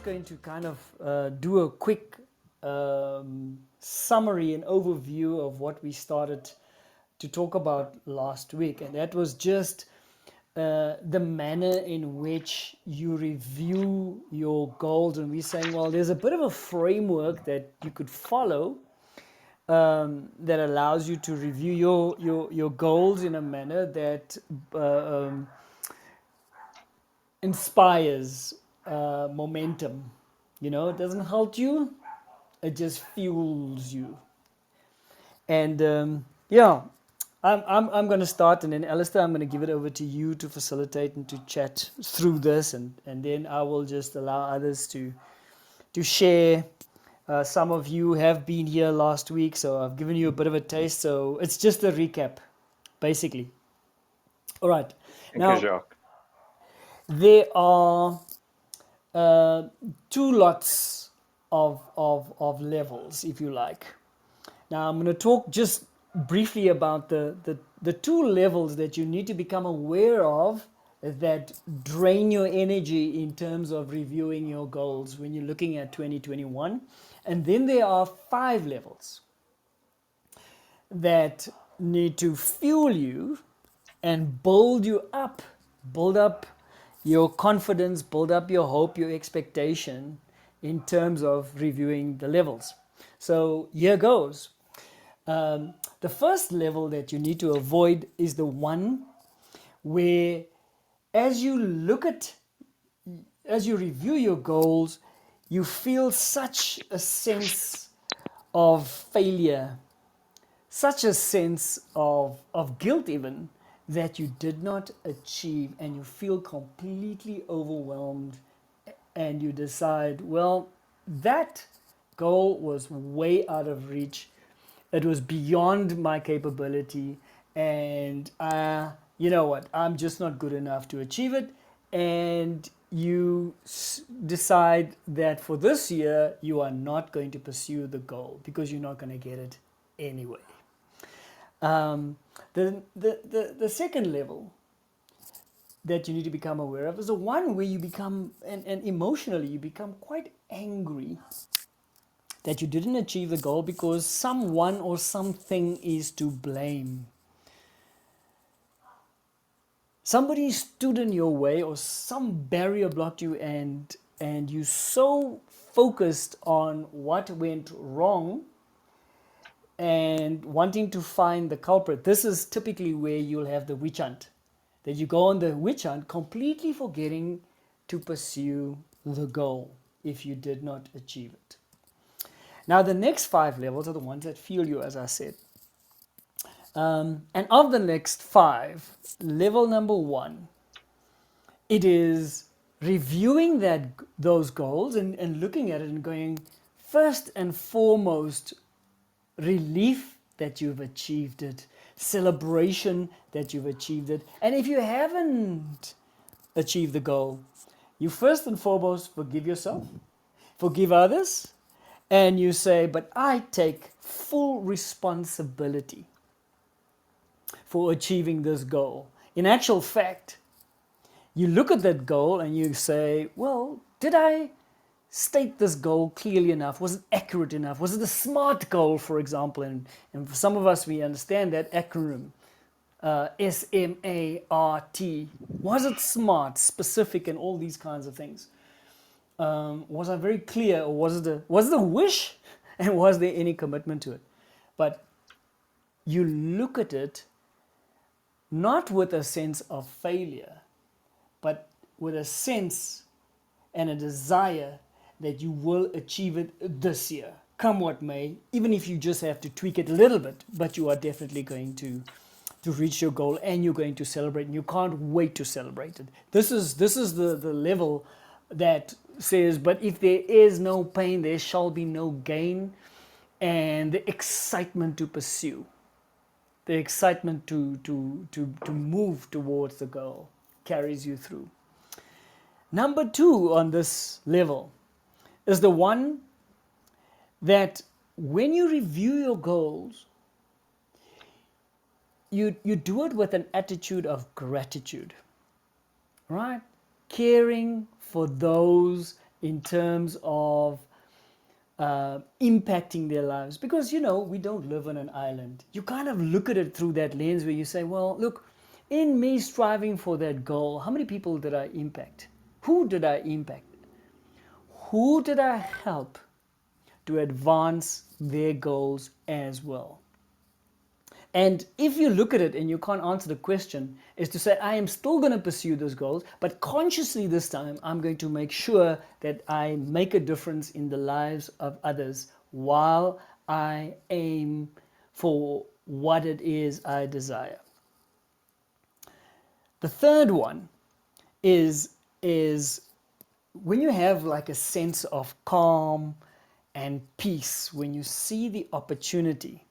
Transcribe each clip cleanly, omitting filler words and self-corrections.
just going to kind of do a quick summary and overview of what we started to talk about last week, and that was just the manner in which you review your goals. And we're saying, well, there's a bit of a framework that you could follow that allows you to review your goals in a manner that inspires momentum. It doesn't halt you, it just fuels you. And yeah, I'm going to start, and then Alistaire, I'm going to give it over to you to facilitate and to chat through this, and then I will just allow others to share. Some of you have been here last week, so I've given you a bit of a taste. So it's just a recap, basically. All right. Thank you, Jacques. There are two lots of levels, if you like. Now, I'm going to talk just briefly about the two levels that you need to become aware of that drain your energy in terms of reviewing your goals when you're looking at 2021. And then there are 5 levels that need to fuel you and build you up, build up your confidence, build up your hope, your expectation in terms of reviewing the levels. So here goes. The first level that you need to avoid is the one where as you review your goals, you feel such a sense of failure, such a sense of guilt even, that you did not achieve, and you feel completely overwhelmed, and you decide, well, that goal was way out of reach. It was beyond my capability, and you know what? I'm just not good enough to achieve it. And you decide that for this year, you are not going to pursue the goal because you're not going to get it anyway. The second level that you need to become aware of is the one where you become, and emotionally, you become quite angry that you didn't achieve the goal because someone or something is to blame. Somebody stood in your way, or some barrier blocked you, and you so focused on what went wrong and wanting to find the culprit. This is typically where you'll have the witch hunt. That you go on the witch hunt, completely forgetting to pursue the goal if you did not achieve it. Now, the next 5 levels are the ones that fuel you, as I said. And of the next 5, level number 1, it is reviewing those goals and looking at it and going, first and foremost, relief that you've achieved it, celebration that you've achieved it. And if you haven't achieved the goal, you first and foremost forgive yourself, forgive others, and you say, but I take full responsibility for achieving this goal. In actual fact, you look at that goal and you say, well, did I state this goal clearly enough? Was it accurate enough? Was it a SMART goal, for example? And for some of us, we understand that acronym, SMART. Was it SMART, specific, and all these kinds of things? Was I very clear, or was it a wish, and was there any commitment to it? But you look at it not with a sense of failure, but with a sense and a desire that you will achieve it this year, come what may, even if you just have to tweak it a little bit, but you are definitely going to reach your goal, and you're going to celebrate, and you can't wait to celebrate it. This is the level that says, but if there is no pain, there shall be no gain, and the excitement to pursue, the excitement to move towards the goal carries you through. Number 2 on this level is the one that when you review your goals, you do it with an attitude of gratitude, right? Caring for those in terms of impacting their lives. Because, we don't live on an island. You kind of look at it through that lens where you say, well, look, in me striving for that goal, how many people did I impact? Who did I impact? Who did I help to advance their goals as well? And if you look at it and you can't answer the question, is to say, I am still going to pursue those goals, but consciously this time, I'm going to make sure that I make a difference in the lives of others while I aim for what it is I desire. The third one is when you have like a sense of calm and peace, when you see the opportunity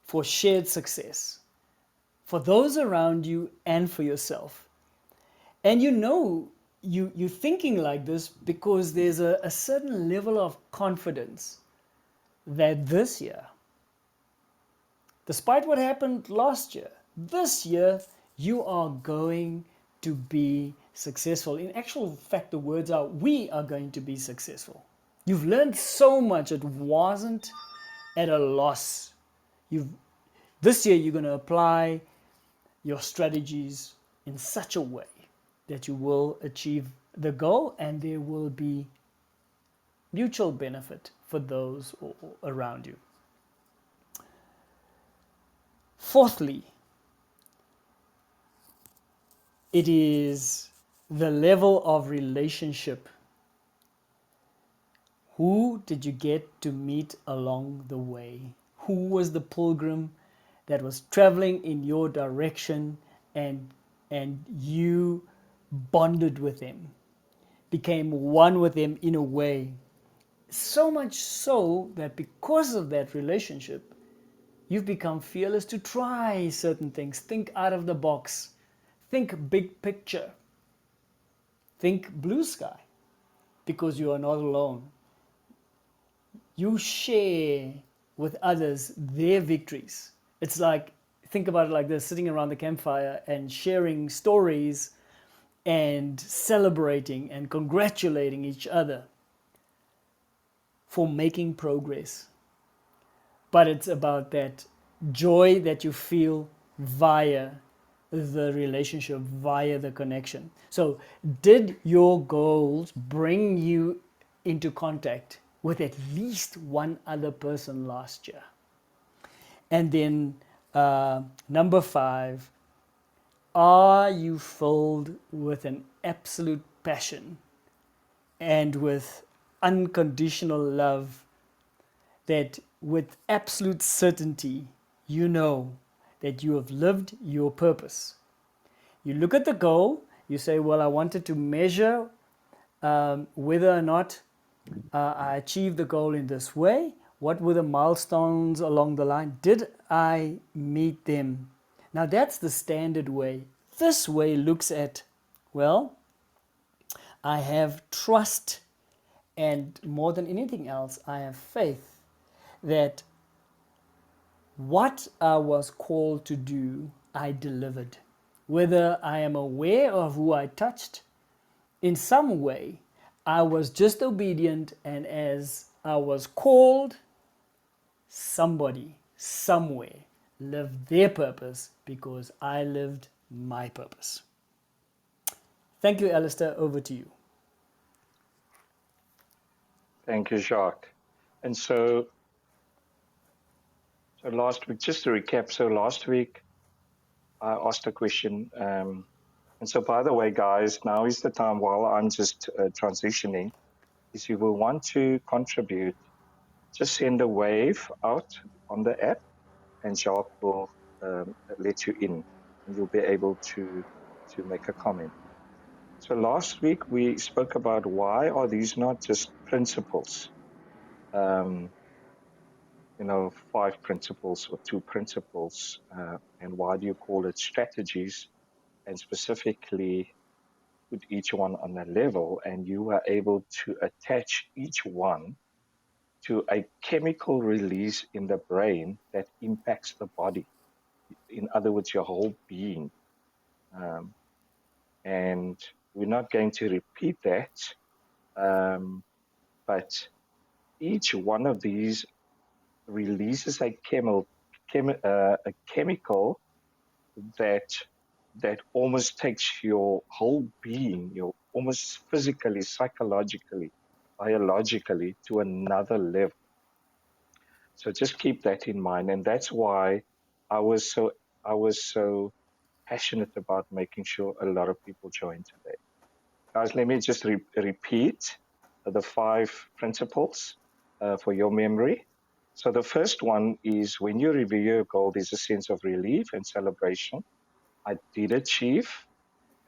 for shared success, for those around you and for yourself. And you're thinking like this because there's a certain level of confidence that this year, despite what happened last year, this year you are going to be successful. In actual fact, the words are, we are going to be successful. You've learned so much. It wasn't at a loss. This year you're going to apply your strategies in such a way that you will achieve the goal and there will be mutual benefit for those around you. Fourthly, it is the level of relationship. Who did you get to meet along the way? Who was the pilgrim that was traveling in your direction and you bonded with them, became one with them in a way? So much so that because of that relationship, you've become fearless to try certain things. Think out of the box. Think big picture. Think blue sky, because you are not alone. You share with others their victories. It's like, think about it like this, sitting around the campfire and sharing stories and celebrating and congratulating each other for making progress. But it's about that joy that you feel via the relationship, via the connection. So, did your goals bring you into contact with at least one other person last year? And then, number 5, are you filled with an absolute passion and with unconditional love, that with absolute certainty you know that you have lived your purpose? You look at the goal, you say, well, I wanted to measure whether or not I achieved the goal in this way. What were the milestones along the line? Did I meet them? Now that's the standard way. This way looks at, well, I have trust, and more than anything else, I have faith that what I was called to do, I delivered. Whether I am aware of who I touched, in some way, I was just obedient, and as I was called, somebody, somewhere, lived their purpose because I lived my purpose. Thank you, Alistaire. Over to you. Thank you, Jacques. And so last week, just to recap, so last week I asked a question. And so, by the way, guys, now is the time while I'm just transitioning. If you will want to contribute, just send a wave out on the app, and Jacques will let you in, and you'll be able to make a comment. So last week we spoke about why are these not just principles, um, 5 principles or 2 principles, and why do you call it strategies, and specifically put each one on a level, and you are able to attach each one to a chemical release in the brain that impacts the body. In other words, your whole being. And we're not going to repeat that, But each one of these releases a chemical that almost takes your whole being, your almost physically, psychologically, biologically to another level. So just keep that in mind, and that's why I was so I was so passionate about making sure a lot of people join today. Guys, let me just repeat the 5 principles for your memory. So the first one is when you review your goal, there's a sense of relief and celebration. I did achieve,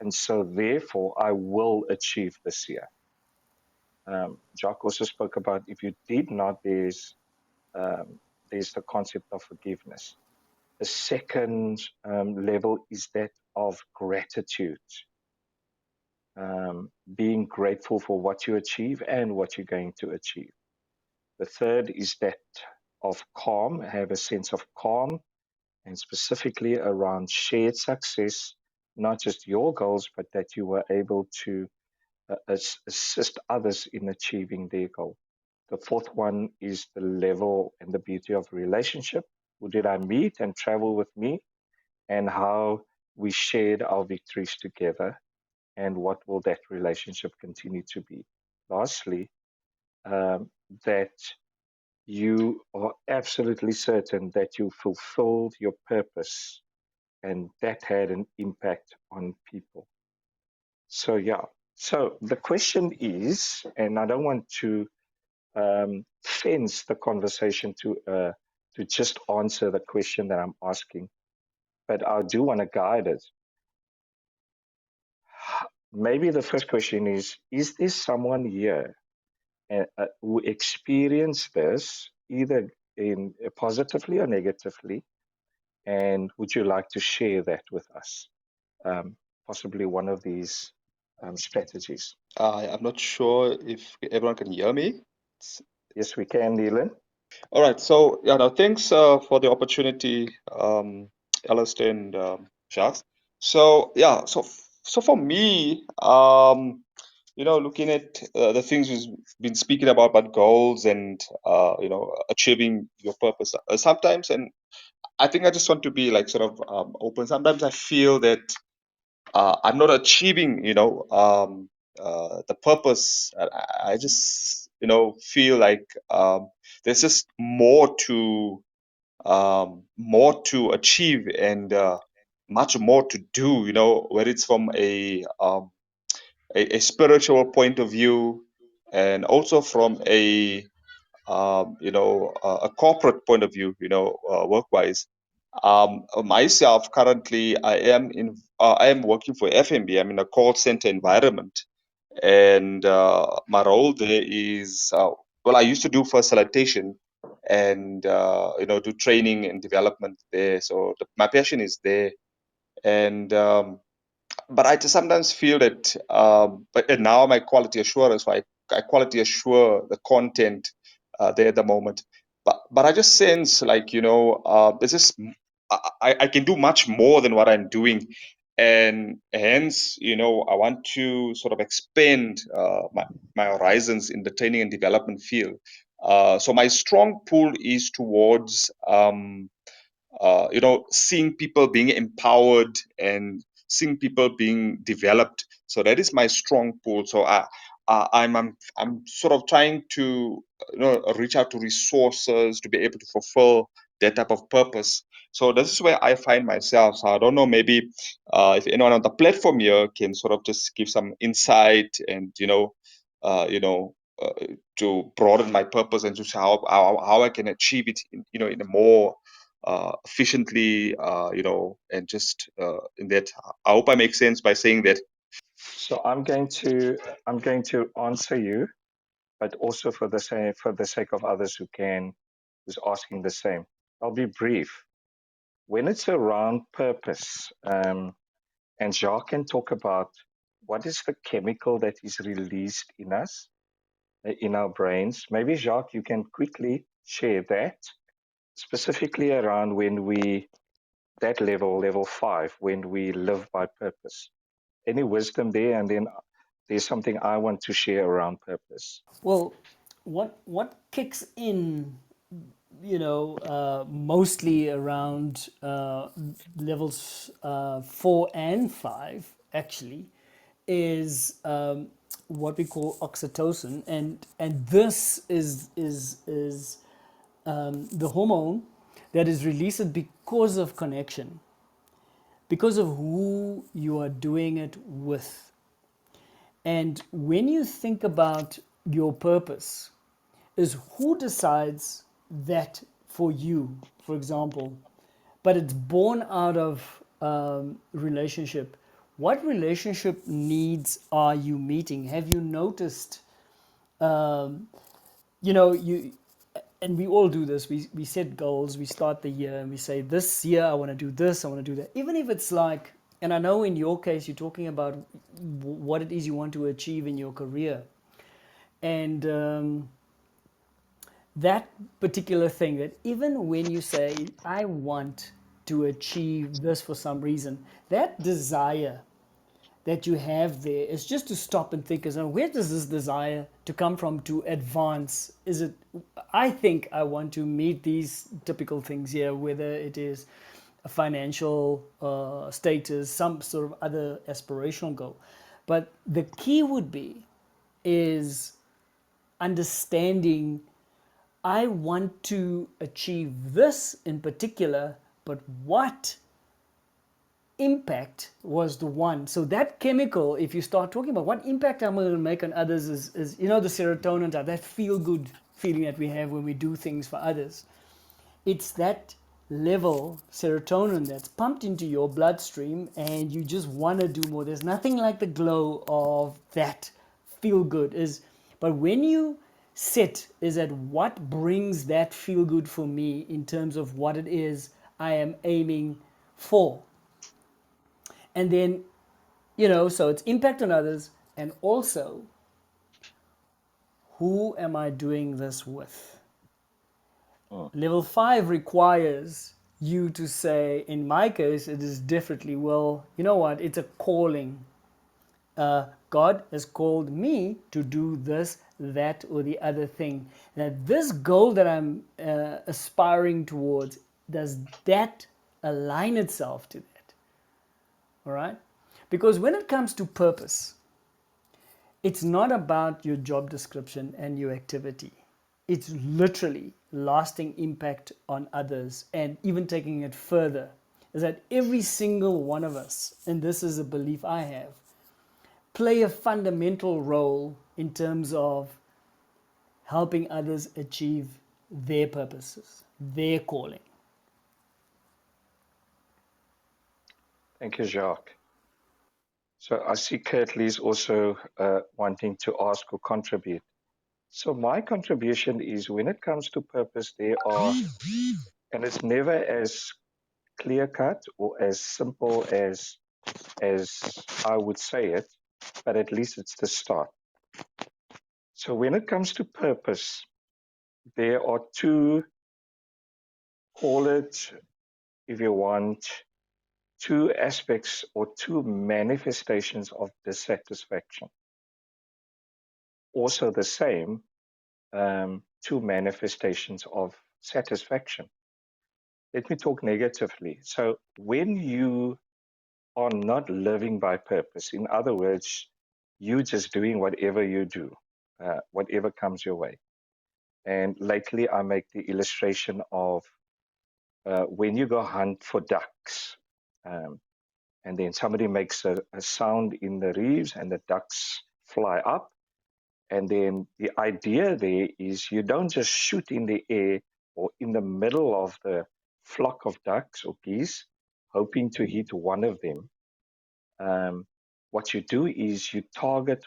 and so therefore I will achieve this year. Jacques also spoke about if you did not, there's the concept of forgiveness. The second level is that of gratitude, being grateful for what you achieve and what you're going to achieve. The third is that of calm, have a sense of calm, and specifically around shared success, not just your goals, but that you were able to assist others in achieving their goal. The fourth one is the level and the beauty of relationship. Who did I meet and travel with me, and how we shared our victories together, and what will that relationship continue to be. Lastly, that you are absolutely certain that you fulfilled your purpose and that had an impact on people. So, yeah. So the question is, and I don't want to fence the conversation to just answer the question that I'm asking, but I do want to guide it. Maybe the first question is there someone here who experienced this either in positively or negatively, and would you like to share that with us? Possibly one of these strategies. I'm not sure if everyone can hear me. Yes, we can, Neelan. All right. So, yeah, no, thanks for the opportunity, Alistair and Jacques. So, yeah, so for me, looking at the things we've been speaking about goals and achieving your purpose. Sometimes, and I think I just want to be like sort of open. Sometimes I feel that I'm not achieving, the purpose. I just, feel like there's just more to achieve and much more to do. Whether it's from a spiritual point of view, and also from a corporate point of view, work-wise. Myself, currently, I am working for FMB. I'm in a call center environment, and my role there is, well, I used to do facilitation and do training and development there. So my passion is there, and but I just sometimes feel that, but and now my quality assurance, so I quality assure the content there at the moment. But I just sense like, there's just, I can do much more than what I'm doing. And hence, I want to sort of expand my horizons in the training and development field. So my strong pull is towards, seeing people being empowered and seeing people being developed. So that is my strong pull. So I'm sort of trying to reach out to resources to be able to fulfill that type of purpose. So this is where I find myself. So I don't know, maybe if anyone on the platform here can sort of just give some insight and to broaden my purpose and to see how I can achieve it in a more efficiently, and just in that. I hope I make sense by saying that. So I'm going to answer you, but also for the sake of others who's asking the same. I'll be brief. When it's around purpose, and Jacques can talk about what is the chemical that is released in us, in our brains. Maybe Jacques, you can quickly share that, specifically around that level 5, when we live by purpose. Any wisdom there? And there's something I want to share around purpose. Well, what kicks in, mostly around levels 4 and 5, actually, is what we call oxytocin, and this is the hormone that is released because of connection, because of who you are doing it with. And when you think about your purpose, is who decides that for you, for example, but it's born out of relationship. What relationship needs are you meeting? Have you noticed, um, you, and we all do this, we set goals, we start the year and we say, this year I want to do this, I want to do that. Even if it's like, and I know in your case you're talking about what it is you want to achieve in your career. And that particular thing, that even when you say, I want to achieve this for some reason, that desire that you have there is just to stop and think, where does this desire to come from to advance? Is it, I think I want to meet these typical things here, whether it is a financial status, some sort of other aspirational goal. But the key would be is understanding, I want to achieve this in particular, but what impact was the one? So that chemical, if you start talking about what impact I'm going to make on others, is the serotonin type, that feel good feeling that we have when we do things for others. It's that level serotonin that's pumped into your bloodstream and you just want to do more. There's nothing like the glow of that feel good is, but when you sit is at what brings that feel good for me in terms of what it is I am aiming for. And then, so it's impact on others, and also who am I doing this with? Mm. Level 5 requires you to say, in my case, it is differently. Well, you know what? It's a calling. God has called me to do this, that, or the other thing. That this goal that I'm aspiring towards, does that align itself to that? All right? Because when it comes to purpose, it's not about your job description and your activity. It's literally lasting impact on others, and even taking it further is that every single one of us, and this is a belief I have, play a fundamental role in terms of helping others achieve their purposes, their calling. Thank you, Jacques. So I see Kirtley's also wanting to ask or contribute. So my contribution is, when it comes to purpose, there are, and it's never as clear cut or as simple as I would say it, but at least it's the start. So when it comes to purpose, there are two, call it, if you want, two aspects or two manifestations of dissatisfaction. Also the same, two manifestations of satisfaction. Let me talk negatively. So when you are not living by purpose, in other words, you just doing whatever you do, whatever comes your way. And lately I make the illustration of when you go hunt for ducks, and then somebody makes a sound in the reeds and the ducks fly up. And then the idea there is, you don't just shoot in the air or in the middle of the flock of ducks or geese, hoping to hit one of them. What you do is you target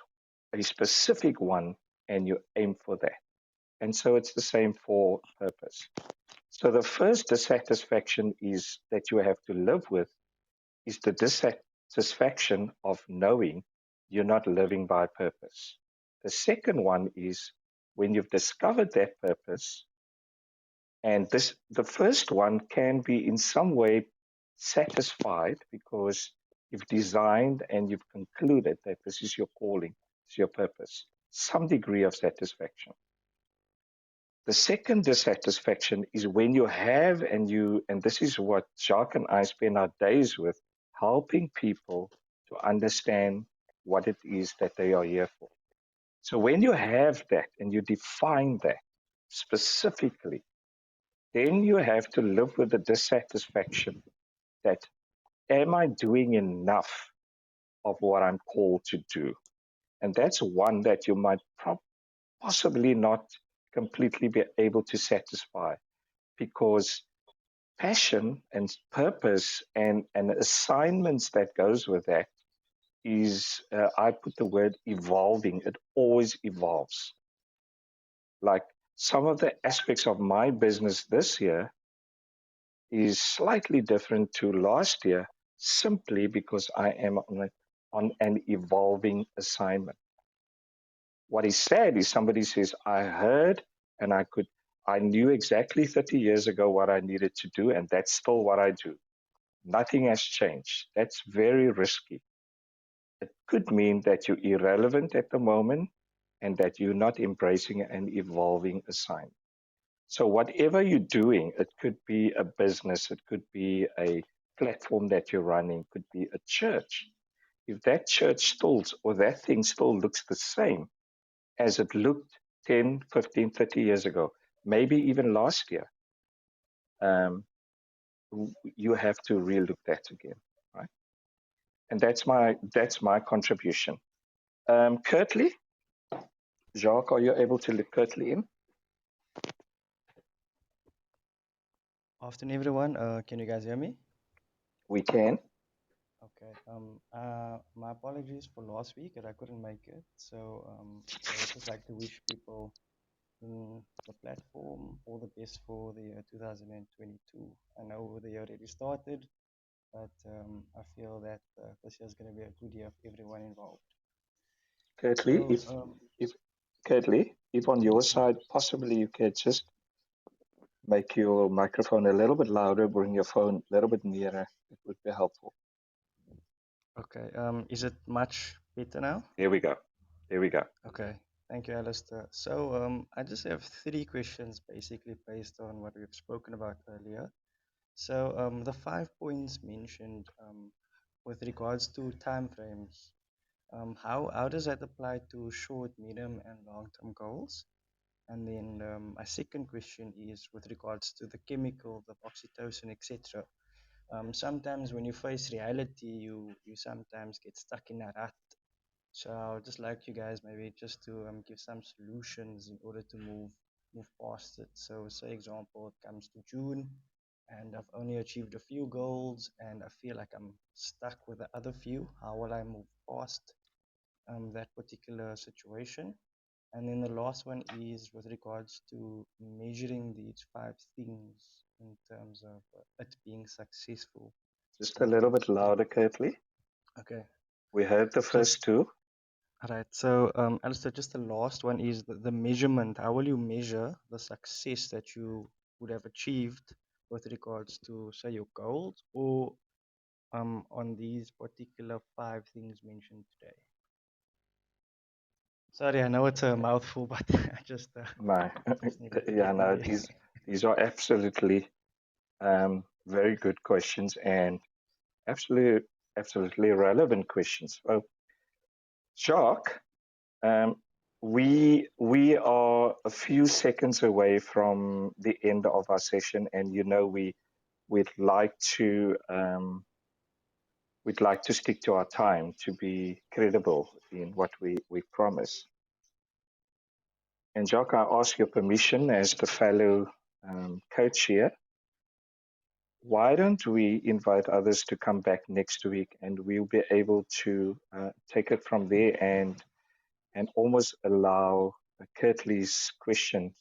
a specific one and you aim for that. And so it's the same for purpose. So the first dissatisfaction is that you have to live with is the dissatisfaction of knowing you're not living by purpose. The second one is when you've discovered that purpose, and the first one can be in some way satisfied because you've designed and you've concluded that this is your calling. to your purpose, some degree of satisfaction. The second dissatisfaction is when you have, and this is what Jacques and I spend our days with, helping people to understand what it is that they are here for. So when you have that and you define that specifically, then you have to live with the dissatisfaction that, am I doing enough of what I'm called to do? And that's one that you might possibly not completely be able to satisfy, because passion and purpose and assignments that goes with that is, I put the word evolving. It always evolves. Like some of the aspects of my business this year is slightly different to last year, simply because I am on an evolving assignment. What is sad is somebody says, I heard and I knew exactly 30 years ago what I needed to do, and that's still what I do. Nothing has changed. That's very risky. It could mean that you're irrelevant at the moment and that you're not embracing an evolving assignment. So whatever you're doing, it could be a business, it could be a platform that you're running, could be a church. If that church still, or that thing still looks the same as it looked 10, 15, 30 years ago, maybe even last year, you have to relook that again, right? And that's my contribution. Curtly, Jacques, are you able to look Curtly in? Afternoon, everyone. Can you guys hear me? We can. Okay. My apologies for last week that I couldn't make it. So I would just like to wish people in the platform all the best for the year 2022. I know the year already started, but I feel that this year is going to be a good year for everyone involved. Curtly, So, if on your side, possibly you could just make your microphone a little bit louder, bring your phone a little bit nearer, it would be helpful. okay. Is it much better now? There we go. Okay. Thank you, Alistair. So I just have 3 questions basically based on what we've spoken about earlier. So the 5 points mentioned with regards to timeframes, how does that apply to short, medium, and long-term goals? And then my second question is with regards to the chemical, the oxytocin, etc. Sometimes when you face reality, you sometimes get stuck in a rut. So I'd just like you guys maybe just to give some solutions in order to move past it. So say example, it comes to June and I've only achieved a few goals and I feel like I'm stuck with the other few. How will I move past that particular situation? And then the last one is with regards to measuring these 5 things in terms of it being successful. Just a little bit louder, Curtly. Okay. We heard the first two. All right. So, Alistair, just the last one is the measurement. How will you measure the success that you would have achieved with regards to, say, your goals or on these particular 5 things mentioned today? Sorry, I know it's a mouthful, but I just needed to Yeah, get no, in there. these are absolutely very good questions and absolutely relevant questions. Well, Jacques, we are a few seconds away from the end of our session, and we'd like to stick to our time to be credible in what we promise. And Jacques, I ask your permission as the fellow coach here. Why don't we invite others to come back next week, and we'll be able to take it from there and almost allow Curtly's question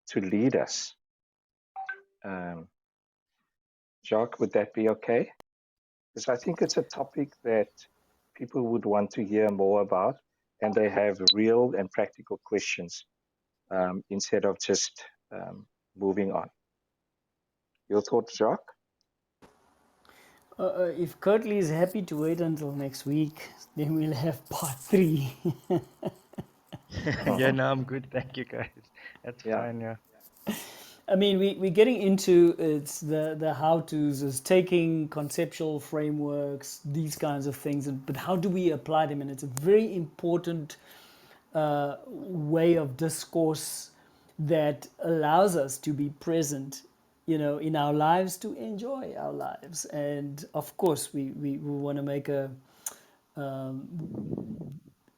to lead us. Jacques, would that be okay? Because I think it's a topic that people would want to hear more about, and they have real and practical questions instead of just moving on. Your thoughts, Jacques? If Curtly is happy to wait until next week, then we'll have part 3. Yeah, no, I'm good. Thank you, guys. That's Yeah. fine. Yeah. I mean, we're getting into it's the how tos is taking conceptual frameworks, these kinds of things, but how do we apply them? And it's a very important way of discourse that allows us to be present, in our lives, to enjoy our lives. And of course, we want to make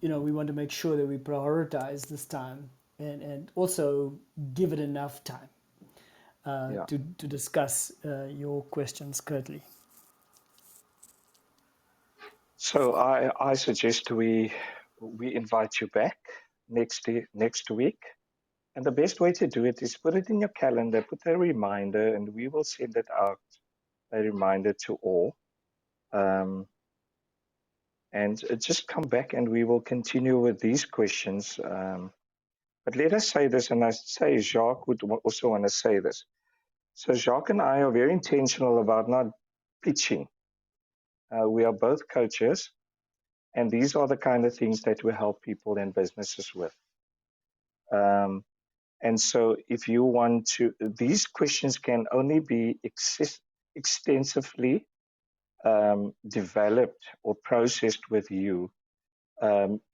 we want to make sure that we prioritize this time and also give it enough time Yeah. to discuss your questions, Curtly. So I suggest we invite you back next week. And the best way to do it is put it in your calendar, put a reminder, and we will send it out, a reminder to all. Um, and just come back and we will continue with these questions. But let us say this, and I say Jacques would also want to say this. So Jacques and I are very intentional about not pitching. We are both coaches, and these are the kind of things that we help people and businesses with. Um, and so if you want to, these questions can only be extensively developed or processed with you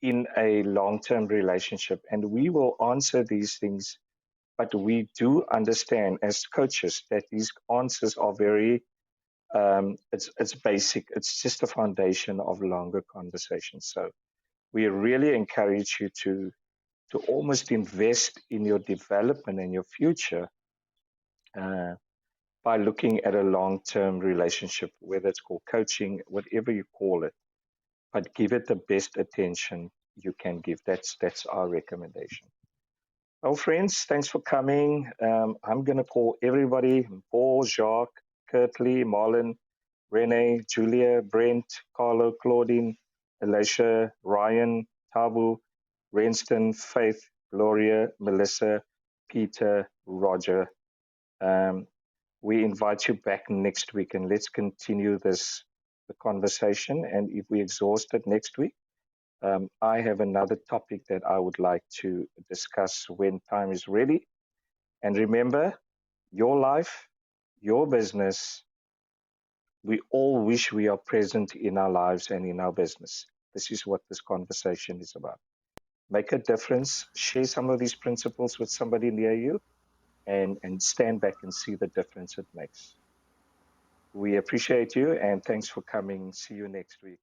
in a long-term relationship. And we will answer these things, but we do understand as coaches that these answers are very, it's basic. It's just a foundation of longer conversations. So we really encourage you to almost invest in your development and your future uh, by looking at a long-term relationship, whether it's called coaching, whatever you call it, but give it the best attention you can give. That's our recommendation. Well, friends, thanks for coming. I'm going to call everybody: Paul, Jacques, Kurtley, Marlon, Renee, Julia, Brent, Carlo, Claudine, Alicia, Ryan, Tabu, Renston, Faith, Gloria, Melissa, Peter, Roger. Um, we invite you back next week and let's continue the conversation. And if we exhaust it next week, I have another topic that I would like to discuss when time is ready. And remember, your life, your business, we all wish we are present in our lives and in our business. This is what this conversation is about. Make a difference, share some of these principles with somebody near you, and stand back and see the difference it makes. We appreciate you and thanks for coming. See you next week.